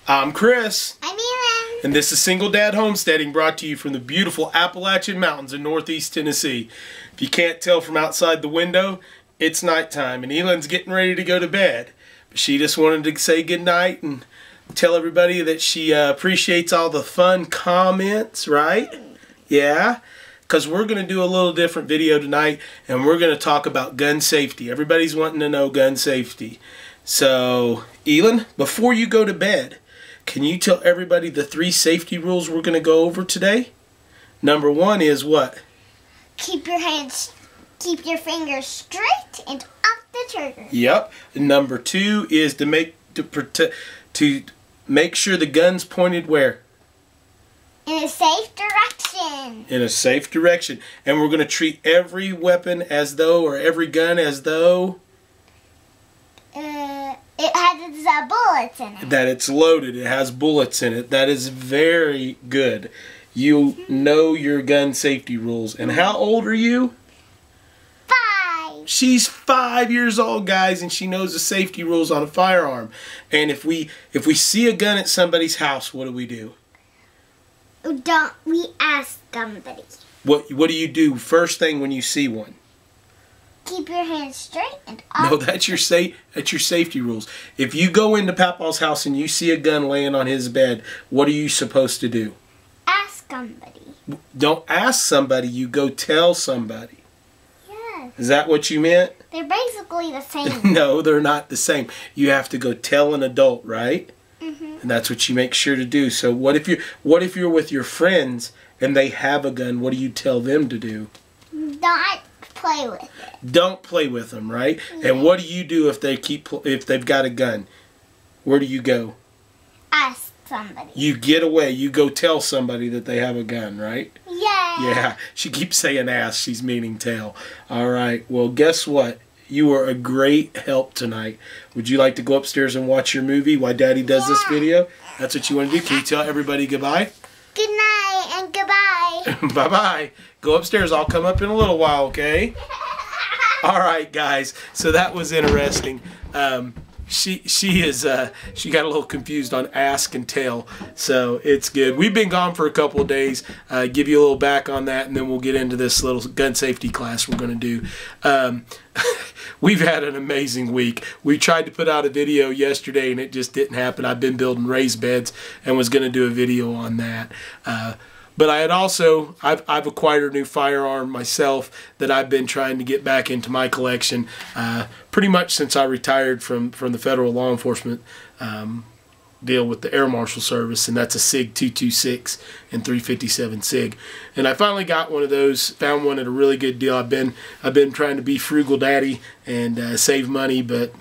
I'm Chris. I'm Elyn. And this is Single Dad Homesteading, brought to you from the beautiful Appalachian Mountains in northeast Tennessee. If you can't tell from outside the window, it's nighttime and Elyn's getting ready to go to bed. But she just wanted to say goodnight and tell everybody that she appreciates all the fun comments, right? Yeah? Because we're going to do a little different video tonight, and we're going to talk about gun safety. Everybody's wanting to know gun safety. So, Elyn, before you go to bed, can you tell everybody the 3 safety rules we're going to go over today? Number 1 is what? Keep your fingers straight and off the trigger. Yep. Number 2 is to make sure the gun's pointed where? In a safe direction. In a safe direction. And we're going to treat every weapon as though, or every gun as though? It has bullets in it. That it's loaded. It has bullets in it. That is very good. You know your gun safety rules. And how old are you? 5. She's 5 years old, guys, and she knows the safety rules on a firearm. And if we see a gun at somebody's house, what do? Don't we ask somebody? What do you do first thing when you see one? Keep your hands straight and off. No, that's your safety rules. If you go into Papa's house and you see a gun laying on his bed, what are you supposed to do? Ask somebody. Don't ask somebody, you go tell somebody. Yes. Is that what you meant? They're basically the same. No, they're not the same. You have to go tell an adult, right? Mm-hmm. And that's what you make sure to do. So what if you're with your friends and they have a gun? What do you tell them to do? Don't play with it. Don't play with them, right? Yeah. And what do you do if they've got a gun? Where do you go? Ask somebody. You get away. You go tell somebody that they have a gun, right? Yeah. Yeah. She keeps saying ask. She's meaning tell. All right. Well, guess what? You were a great help tonight. Would you like to go upstairs and watch your movie while Daddy does this video? That's what you want to do? Can you tell everybody goodbye? Good night and goodbye. Bye-bye. Go upstairs. I'll come up in a little while, okay? All right, guys. So that was interesting. She got a little confused on ask and tell, so it's good. We've been gone for a couple of days. Give you a little back on that, and then we'll get into this little gun safety class we're going to do. We've had an amazing week. We tried to put out a video yesterday, and it just didn't happen. I've been building raised beds and was going to do a video on that. But I had also, I've acquired a new firearm myself that I've been trying to get back into my collection pretty much since I retired from the federal law enforcement deal with the Air Marshal Service, and that's a SIG 226 and 357 SIG. And I finally got one of those, found one at a really good deal. I've been trying to be frugal daddy and save money, but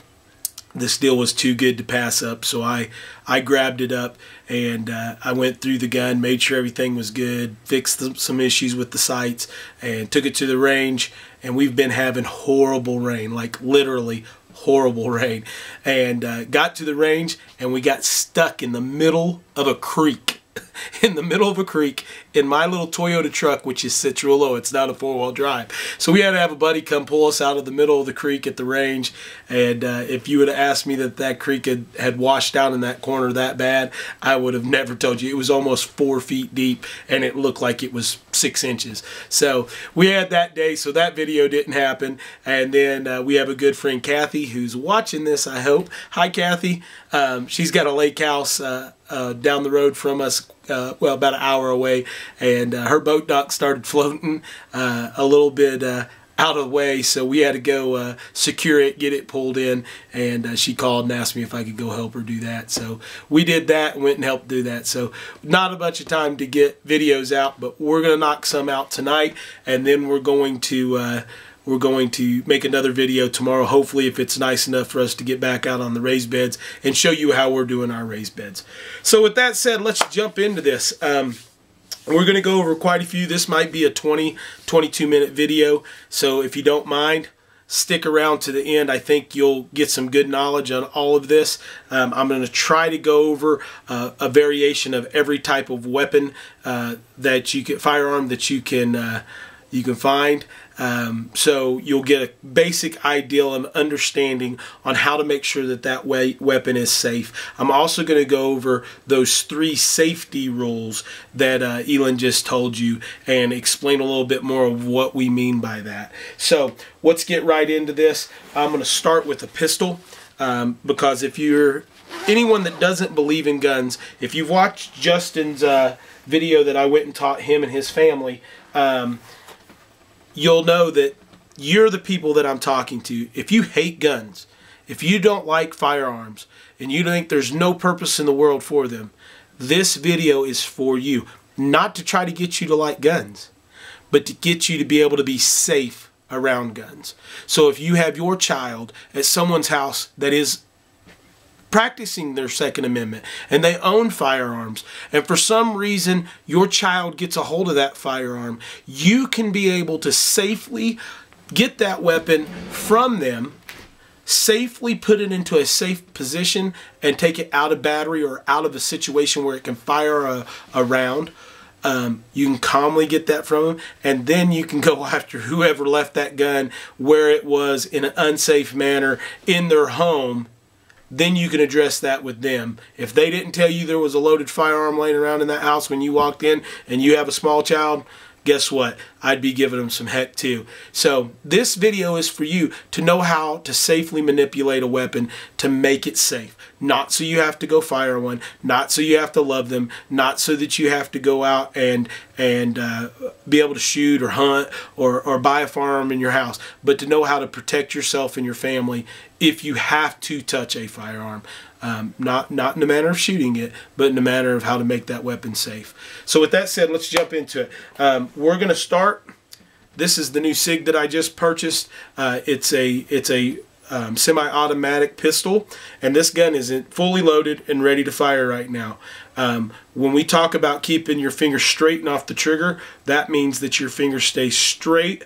this deal was too good to pass up, so I grabbed it up and I went through the gun, made sure everything was good, fixed some issues with the sights, and took it to the range. And we've been having horrible rain, like literally horrible rain. And got to the range and we got stuck in the middle of a creek. In the middle of a creek in my little Toyota truck, which sits real low. It's not a 4-wheel drive. So we had to have a buddy come pull us out of the middle of the creek at the range. And if you would have asked me that creek had washed down in that corner that bad, I would have never told you. It was almost 4 feet deep and it looked like it was 6 inches. So we had that day, so that video didn't happen. And then we have a good friend, Kathy, who's watching this, I hope. Hi, Kathy. She's got a lake house down the road from us, well, about an hour away, and her boat dock started floating a little bit out of the way, so we had to go secure it, get it pulled in, and she called and asked me if I could go help her do that. So we did that and went and helped do that. So not a bunch of time to get videos out, but we're going to knock some out tonight, and then we're going to make another video tomorrow, hopefully, if it's nice enough for us to get back out on the raised beds and show you how we're doing our raised beds. So with that said, let's jump into this. We're going to go over quite a few. This might be a 22 minute video, so if you don't mind, stick around to the end. I think you'll get some good knowledge on all of this. I'm going to try to go over a variation of every type of weapon firearm that you can find. So you'll get a basic idea and understanding on how to make sure that that weapon is safe. I'm also going to go over those 3 safety rules that Elyn just told you and explain a little bit more of what we mean by that. So let's get right into this. I'm going to start with a pistol because if you're anyone that doesn't believe in guns, if you've watched Justin's video that I went and taught him and his family, you'll know that you're the people that I'm talking to. If you hate guns, if you don't like firearms, and you think there's no purpose in the world for them, this video is for you. Not to try to get you to like guns, but to get you to be able to be safe around guns. So if you have your child at someone's house that is practicing their Second Amendment and they own firearms, and for some reason your child gets a hold of that firearm, you can be able to safely get that weapon from them, safely put it into a safe position and take it out of battery or out of a situation where it can fire a round. You can calmly get that from them, and then you can go after whoever left that gun where it was in an unsafe manner in their home. Then you can address that with them. If they didn't tell you there was a loaded firearm laying around in that house when you walked in and you have a small child, guess what? I'd be giving them some heck too. So this video is for you to know how to safely manipulate a weapon to make it safe. Not so you have to go fire one, not so you have to love them, not so that you have to go out and be able to shoot or hunt or buy a firearm in your house, but to know how to protect yourself and your family if you have to touch a firearm. Not in the manner of shooting it, but in the manner of how to make that weapon safe. So with that said, let's jump into it. We're going to start. This is the new SIG that I just purchased. It's a semi-automatic pistol, and this gun is fully loaded and ready to fire right now. When we talk about keeping your finger straight and off the trigger, that means that your finger stays straight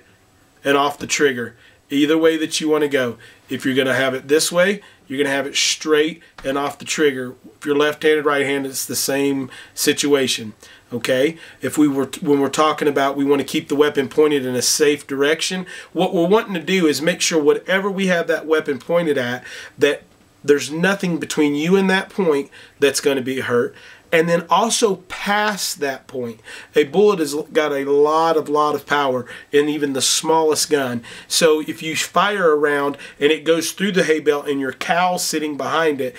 and off the trigger. Either way that you want to go. If you're going to have it this way, you're going to have it straight and off the trigger. If you're left-handed, right-handed, it's the same situation. Okay? When we're talking about we want to keep the weapon pointed in a safe direction, what we're wanting to do is make sure whatever we have that weapon pointed at, that there's nothing between you and that point that's going to be hurt. And then also past that point, a bullet has got a lot of power in even the smallest gun. So if you fire a round and it goes through the hay bale and your cow's sitting behind it,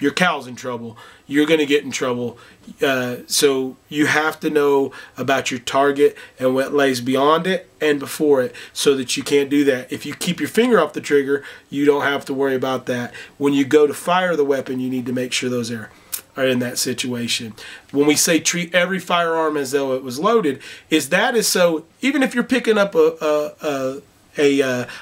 your cow's in trouble. You're going to get in trouble. So you have to know about your target and what lays beyond it and before it so that you can't do that. If you keep your finger off the trigger, you don't have to worry about that. When you go to fire the weapon, you need to make sure those are in that situation. When we say treat every firearm as though it was loaded, is so even if you're picking up a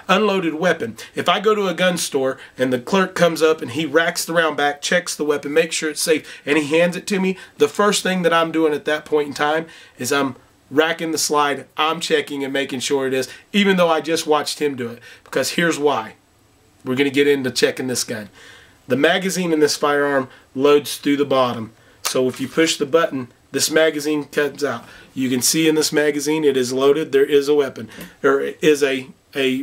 unloaded weapon, if I go to a gun store and the clerk comes up and he racks the round back, checks the weapon, makes sure it's safe, and he hands it to me, the first thing that I'm doing at that point in time is I'm racking the slide, I'm checking and making sure it is, even though I just watched him do it. Because here's why. We're going to get into checking this gun. The magazine in this firearm loads through the bottom. So if you push the button, this magazine comes out. You can see in this magazine it is loaded. There is a weapon. There is a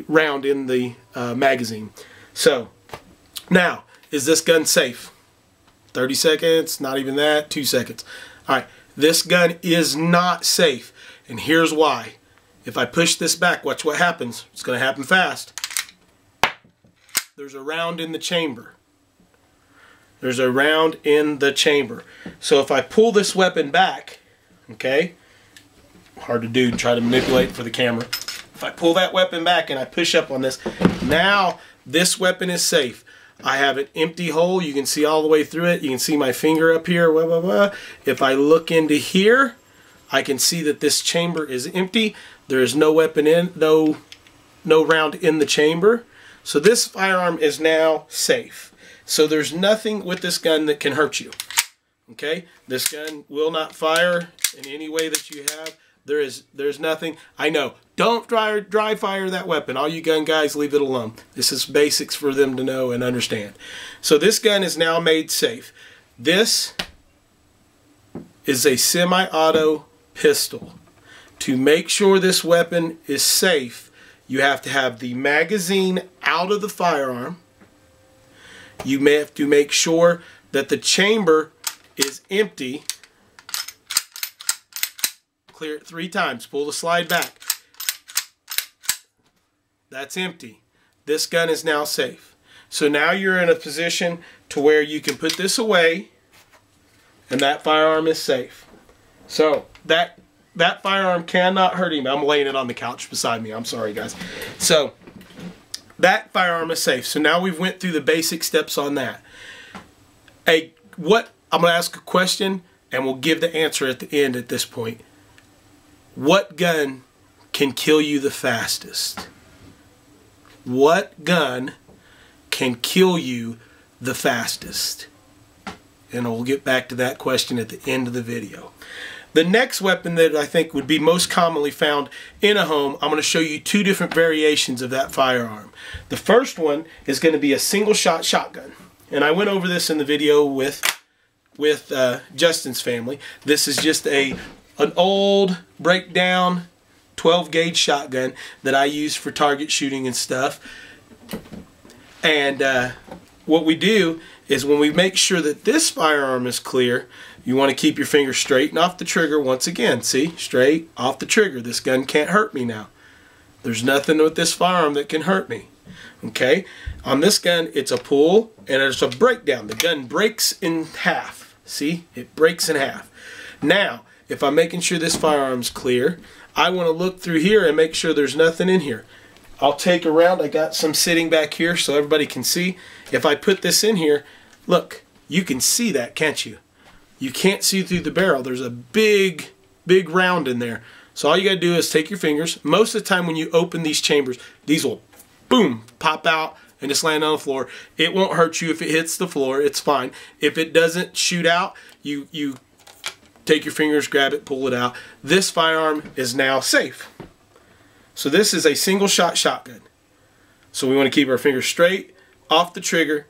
round in the magazine. So now, is this gun safe? 30 seconds, not even that, 2 seconds. All right, this gun is not safe. And here's why. If I push this back, watch what happens. It's going to happen fast. There's a round in the chamber. There's a round in the chamber. So if I pull this weapon back, okay, hard to do, try to manipulate for the camera. If I pull that weapon back and I push up on this, now this weapon is safe. I have an empty hole. You can see all the way through it. You can see my finger up here. Blah, blah, blah. If I look into here, I can see that this chamber is empty. There is no weapon in, no round in the chamber. So this firearm is now safe. So there's nothing with this gun that can hurt you. Okay? This gun will not fire in any way that you have. There's nothing. I know. Don't dry fire that weapon. All you gun guys, leave it alone. This is basics for them to know and understand. So this gun is now made safe. This is a semi-auto pistol. to make sure this weapon is safe, you have to have the magazine out of the firearm. You may have to make sure that the chamber is empty. Clear it 3 times. Pull the slide back. That's empty. This gun is now safe. So now you're in a position to where you can put this away and that firearm is safe. So that firearm cannot hurt him. I'm laying it on the couch beside me. I'm sorry, guys. So that firearm is safe. So now we've went through the basic steps on that. I'm going to ask a question and we'll give the answer at the end at this point. What gun can kill you the fastest? What gun can kill you the fastest? And we'll get back to that question at the end of the video. The next weapon that I think would be most commonly found in a home, I'm going to show you 2 different variations of that firearm. The first one is going to be a single shot shotgun. And I went over this in the video with Justin's family. This is just an old breakdown 12 gauge shotgun that I use for target shooting and stuff. And what we do is when we make sure that this firearm is clear, you want to keep your finger straight and off the trigger once again. See? Straight off the trigger. This gun can't hurt me now. There's nothing with this firearm that can hurt me. Okay? On this gun, it's a pull and it's a breakdown. The gun breaks in half. See? It breaks in half. Now, if I'm making sure this firearm's clear, I want to look through here and make sure there's nothing in here. I'll take a round. I got some sitting back here so everybody can see. If I put this in here, look, you can see that, can't you? You can't see through the barrel. There's a big round in there. So all you got to do is take your fingers. Most of the time when you open these chambers, these will, boom, pop out and just land on the floor. It won't hurt you if it hits the floor. It's fine. If it doesn't shoot out, you take your fingers, grab it, pull it out. This firearm is now safe. So this is a single shot shotgun. So we want to keep our fingers straight off the trigger.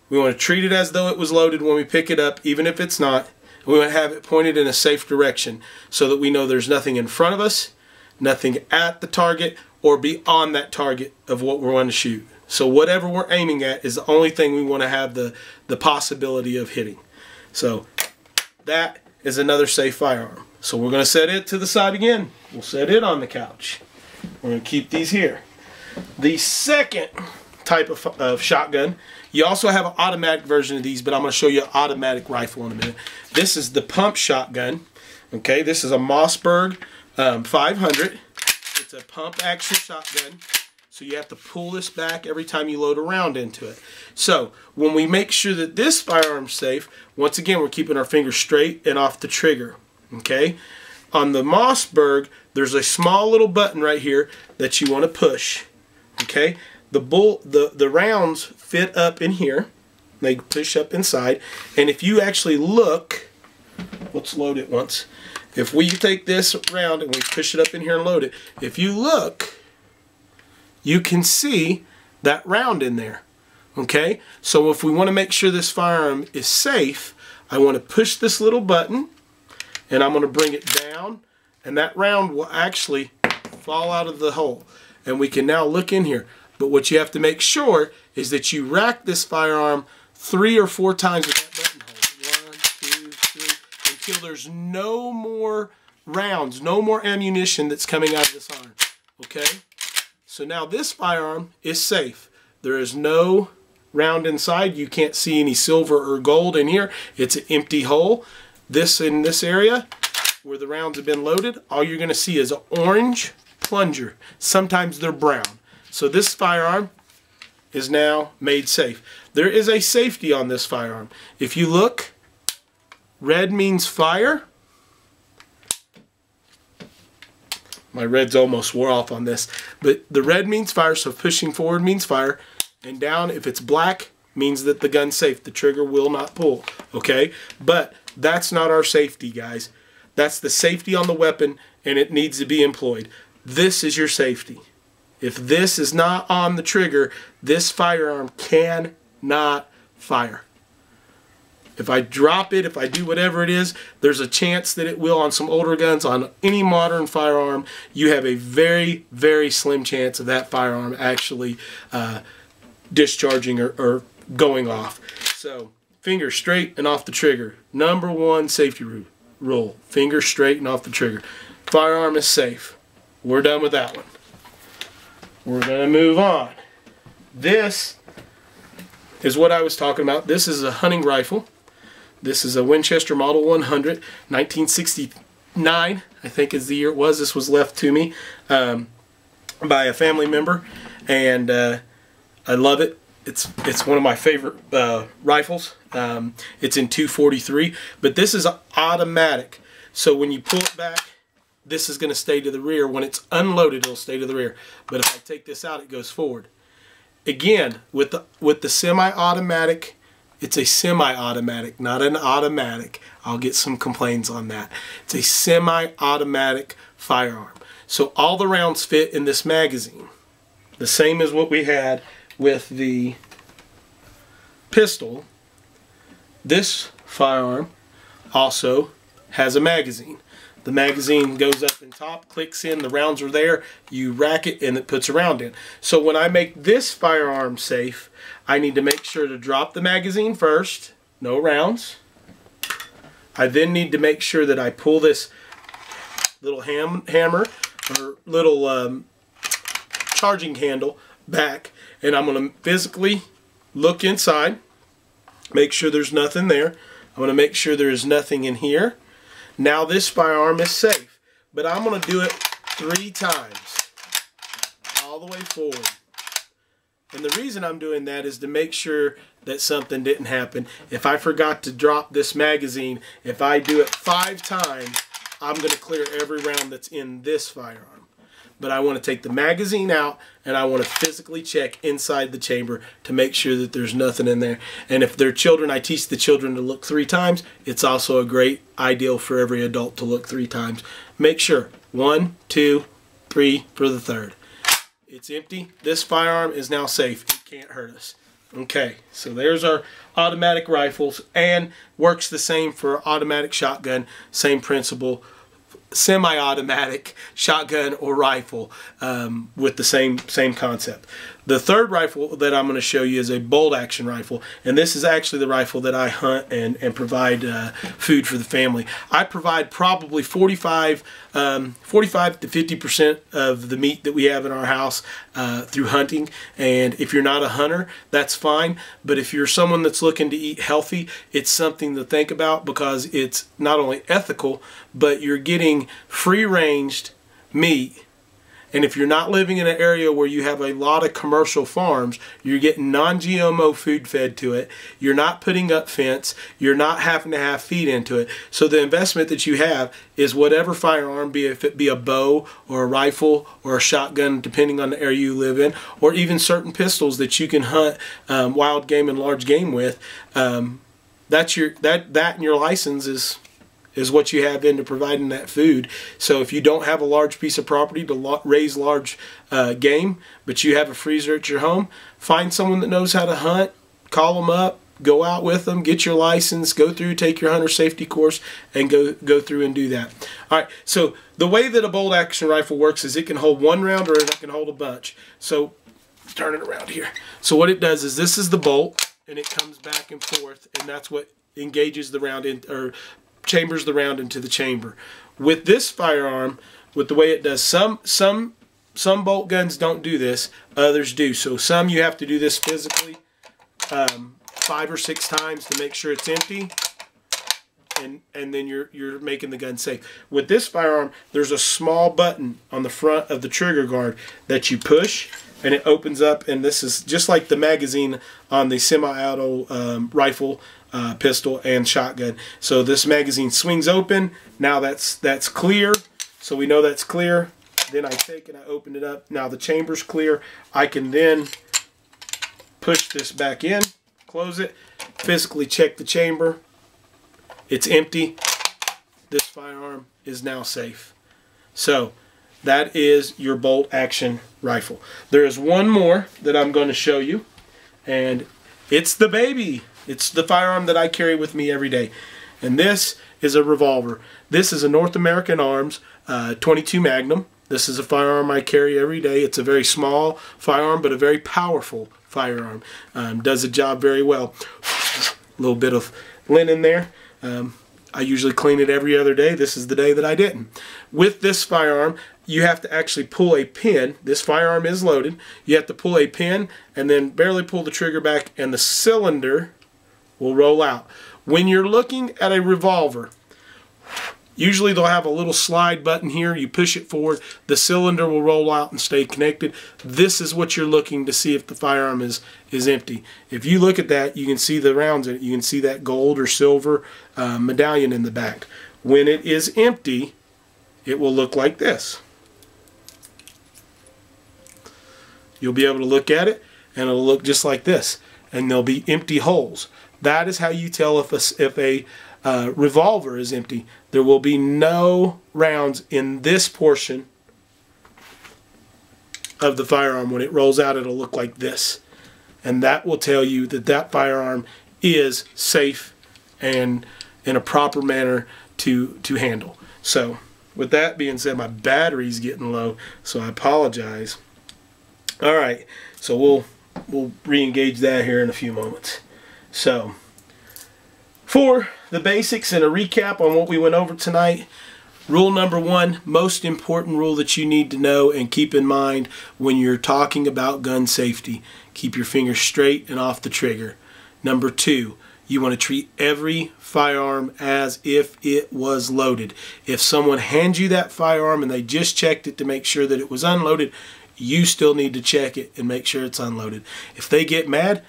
We want to treat it as though it was loaded when we pick it up, even if it's not. We want to have it pointed in a safe direction so that we know there's nothing in front of us, nothing at the target, or beyond that target of what we're wanting to shoot. So whatever we're aiming at is the only thing we want to have the possibility of hitting. So that is another safe firearm. So we're going to set it to the side again. We'll set it on the couch. We're going to keep these here. The second type of shotgun, you also have an automatic version of these, but I'm going to show you an automatic rifle in a minute. This is the pump shotgun. Okay, this is a Mossberg 500. It's a pump action shotgun. So you have to pull this back every time you load a round into it. So when we make sure that this firearm's safe, once again, we're keeping our fingers straight and off the trigger. Okay? On the Mossberg, there's a small little button right here that you want to push. Okay? The rounds fit up in here. They push up inside. And if you actually look, let's load it once. If we take this round and we push it up in here and load it, if you look, you can see that round in there. Okay? So if we want to make sure this firearm is safe, I want to push this little button and I'm going to bring it down and that round will actually fall out of the hole. And we can now look in here. But what you have to make sure is that you rack this firearm 3 or 4 times with that button hold. 1, 2, 3, until there's no more rounds, no more ammunition that's coming out of this arm. Okay? So now this firearm is safe. There is no round inside. You can't see any silver or gold in here. It's an empty hole. In this area where the rounds have been loaded, all you're going to see is an orange plunger. Sometimes they're brown. So this firearm is now made safe. There is a safety on this firearm. If you look, red means fire. My red's almost wore off on this. But the red means fire, so pushing forward means fire. And down, if it's black, means that the gun's safe. The trigger will not pull. Okay? But that's not our safety, guys. That's the safety on the weapon, and it needs to be employed. This is your safety. If this is not on the trigger, this firearm cannot fire. If I drop it, if I do whatever it is, there's a chance that it will on some older guns. On any modern firearm, you have a very, very slim chance of that firearm actually discharging or going off. So finger straight and off the trigger. Number one safety rule. Finger straight and off the trigger. Firearm is safe. We're done with that one. We're going to move on. This is what I was talking about. This is a hunting rifle. This is a Winchester Model 100, 1969, I think is the year it was. This was left to me by a family member, and I love it. It's one of my favorite rifles. It's in 243, but this is automatic. So when you pull it back, this is going to stay to the rear. When it's unloaded, it'll stay to the rear. But if I take this out, it goes forward. Again, with the semi-automatic, it's a semi-automatic, not an automatic. I'll get some complaints on that. It's a semi-automatic firearm. So all the rounds fit in this magazine. The same as what we had with the pistol. This firearm also has a magazine. The magazine goes up in top, clicks in, the rounds are there, you rack it, and it puts a round in. So when I make this firearm safe, I need to make sure to drop the magazine first, no rounds. I then need to make sure that I pull this little hammer or little charging handle back, and I'm going to physically look inside, make sure there's nothing there. I'm going to make sure there is nothing in here. Now this firearm is safe, but I'm going to do it 3 times, all the way forward. And the reason I'm doing that is to make sure that something didn't happen. If I forgot to drop this magazine, if I do it 5 times, I'm going to clear every round that's in this firearm. But I want to take the magazine out, and I want to physically check inside the chamber to make sure that there's nothing in there. And if they're children, I teach the children to look 3 times. It's also a great ideal for every adult to look 3 times. Make sure. 1, 2, 3 for the 3rd. It's empty. This firearm is now safe. It can't hurt us. Okay, so there's our automatic rifles, and works the same for automatic shotgun. Same principle. Semi-automatic shotgun or rifle with the same concept. The 3rd rifle that I'm going to show you is a bolt action rifle, and this is actually the rifle that I hunt and provide food for the family. I provide probably 45 to 50% of the meat that we have in our house through hunting. And if you're not a hunter, that's fine, but if you're someone that's looking to eat healthy, it's something to think about, because it's not only ethical, but you're getting free-ranged meat. And if you're not living in an area where you have a lot of commercial farms, you're getting non-GMO food fed to it. You're not putting up fence. You're not having to have feed into it. So the investment that you have is whatever firearm, if it be a bow or a rifle or a shotgun, depending on the area you live in, or even certain pistols that you can hunt wild game and large game with. That and your license is what you have into providing that food. So if you don't have a large piece of property to raise large game, but you have a freezer at your home, find someone that knows how to hunt, call them up, go out with them, get your license, go through, take your hunter safety course, and go through and do that. All right, so the way that a bolt action rifle works is it can hold 1 round or it can hold a bunch. So turn it around here. So what it does is, this is the bolt, and it comes back and forth, and that's what engages the round in, or chambers the round into the chamber. With this firearm, with the way it does, some bolt guns don't do this, others do. So some you have to do this physically 5 or 6 times to make sure it's empty, and then you're making the gun safe. With this firearm, there's a small button on the front of the trigger guard that you push, and it opens up, and this is just like the magazine on the semi-auto rifle, pistol, and shotgun. So this magazine swings open. Now that's clear, so we know that's clear. Then I take and I open it up. Now the chamber's clear. I can then push this back in, close it, physically check the chamber. It's empty. This firearm is now safe. So that is your bolt action rifle. There is one more that I'm going to show you, and it's the baby. It's the firearm that I carry with me every day. And this is a revolver. This is a North American Arms 22 Magnum. This is a firearm I carry every day. It's a very small firearm, but a very powerful firearm. Does the job very well. A little bit of linen there. I usually clean it every other day. This is the day that I didn't. With this firearm, you have to actually pull a pin. This firearm is loaded. You have to pull a pin and then barely pull the trigger back, and the cylinder will roll out. When you're looking at a revolver, usually they'll have a little slide button here. You push it forward, the cylinder will roll out and stay connected. This is what you're looking to see if the firearm is empty. If you look at that, you can see the rounds in it. You can see that gold or silver medallion in the back. When it is empty, it will look like this. You'll be able to look at it, and it'll look just like this. And there'll be empty holes. That is how you tell if a revolver is empty. There will be no rounds in this portion of the firearm. When it rolls out, it'll look like this. And that will tell you that that firearm is safe and in a proper manner to handle. So with that being said, my battery's getting low, so I apologize. All right, so we'll re-engage that here in a few moments. So, for the basics and a recap on what we went over tonight, rule number 1, most important rule that you need to know and keep in mind when you're talking about gun safety: keep your fingers straight and off the trigger. Number 2, you want to treat every firearm as if it was loaded. If someone hands you that firearm and they just checked it to make sure that it was unloaded, you still need to check it and make sure it's unloaded. If they get mad,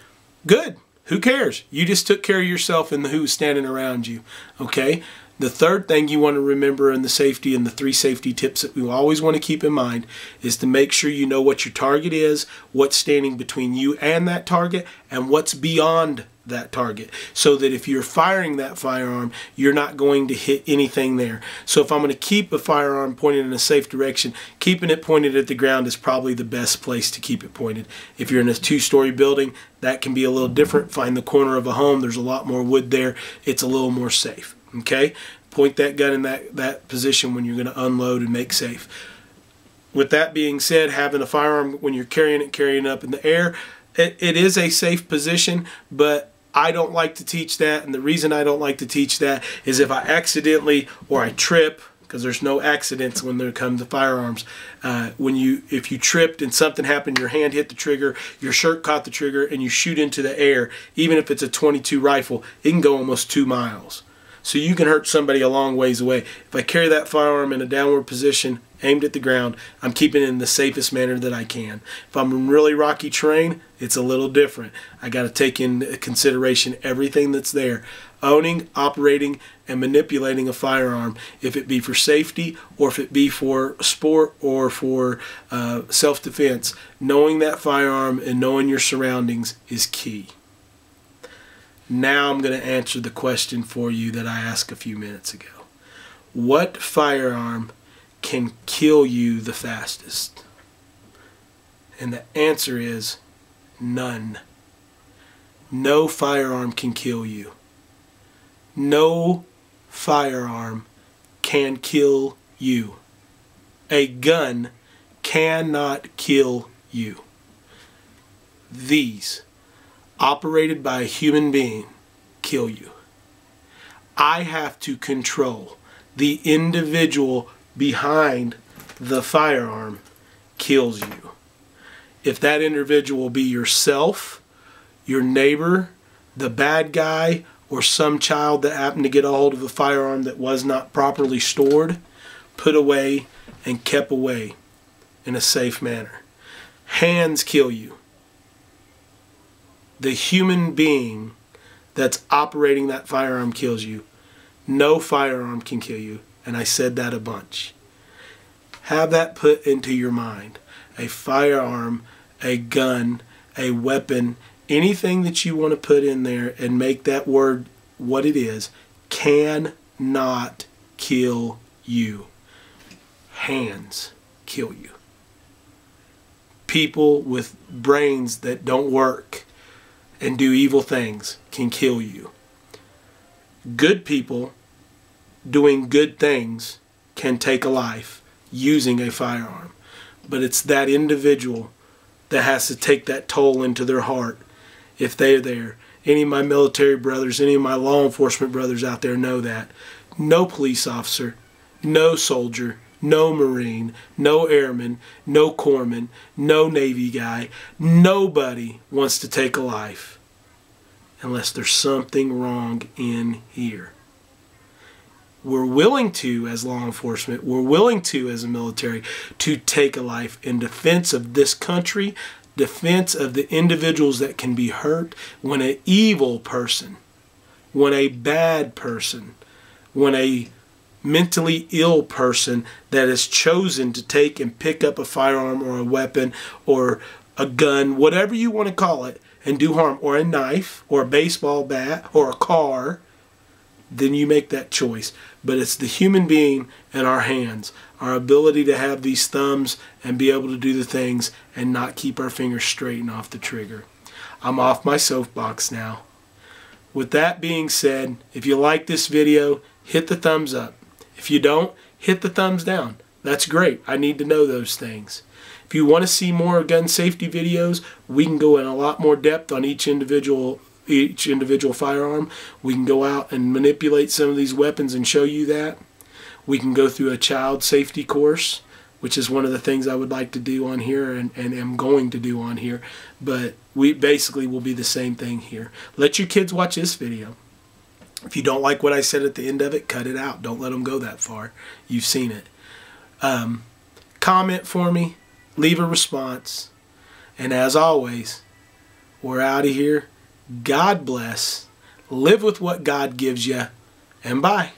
good. Who cares? You just took care of yourself and the who's standing around you. Okay? The third thing you want to remember in the safety, and the 3 safety tips that we always want to keep in mind, is to make sure you know what your target is, what's standing between you and that target, and what's beyond that target, so that if you're firing that firearm, you're not going to hit anything there. So if I'm going to keep a firearm pointed in a safe direction, keeping it pointed at the ground is probably the best place to keep it pointed. If you're in a 2-story building, that can be a little different. Find the corner of a home. There's a lot more wood there. It's a little more safe. Okay? Point that gun in that position when you're going to unload and make safe. With that being said, having a firearm when you're carrying it up in the air, it is a safe position, but I don't like to teach that, and the reason I don't like to teach that is if I accidentally or I trip, because there's no accidents when it comes to firearms. If you tripped and something happened, your hand hit the trigger, your shirt caught the trigger, and you shoot into the air, even if it's a .22 rifle, it can go almost 2 miles. So you can hurt somebody a long ways away. If I carry that firearm in a downward position, aimed at the ground, I'm keeping it in the safest manner that I can. If I'm in really rocky terrain, it's a little different. I got to take into consideration everything that's there. Owning, operating, and manipulating a firearm, if it be for safety or if it be for sport or for self-defense, knowing that firearm and knowing your surroundings is key. Now I'm going to answer the question for you that I asked a few minutes ago. What firearm can kill you the fastest? And the answer is none. No firearm can kill you. No firearm can kill you. A gun cannot kill you. These, operated by a human being, kill you. I have to control the individual behind the firearm kills you. If that individual be yourself, your neighbor, the bad guy, or some child that happened to get a hold of a firearm that was not properly stored, put away, and kept away in a safe manner. Hands kill you. The human being that's operating that firearm kills you. No firearm can kill you. And I said that a bunch. Have that put into your mind. A firearm, a gun, a weapon, anything that you want to put in there and make that word what it is, cannot kill you. Hands kill you. People with brains that don't work and do evil things can kill you. Good people doing good things can take a life using a firearm. But it's that individual that has to take that toll into their heart if they're there. Any of my military brothers, any of my law enforcement brothers out there know that. No police officer, no soldier, no Marine, no airman, no corpsman, no Navy guy, nobody wants to take a life unless there's something wrong in here. We're willing to, as law enforcement, we're willing to, as a military, to take a life in defense of this country, defense of the individuals that can be hurt when an evil person, when a bad person, when a mentally ill person that has chosen to take and pick up a firearm or a weapon or a gun, whatever you want to call it, and do harm, or a knife or a baseball bat or a car, then you make that choice. But it's the human being in our hands, our ability to have these thumbs and be able to do the things and not keep our fingers straight and off the trigger. I'm off my soapbox now. With that being said, if you like this video, hit the thumbs up. If you don't, hit the thumbs down. That's great. I need to know those things. If you want to see more gun safety videos, we can go in a lot more depth on each individual firearm. We can go out and manipulate some of these weapons and show you that. We can go through a child safety course, which is one of the things I would like to do on here and am going to do on here. But we basically will be the same thing here. Let your kids watch this video. If you don't like what I said at the end of it, cut it out. Don't let them go that far. You've seen it. Comment for me. Leave a response. And as always, we're out of here. God bless. Live with what God gives you. And bye.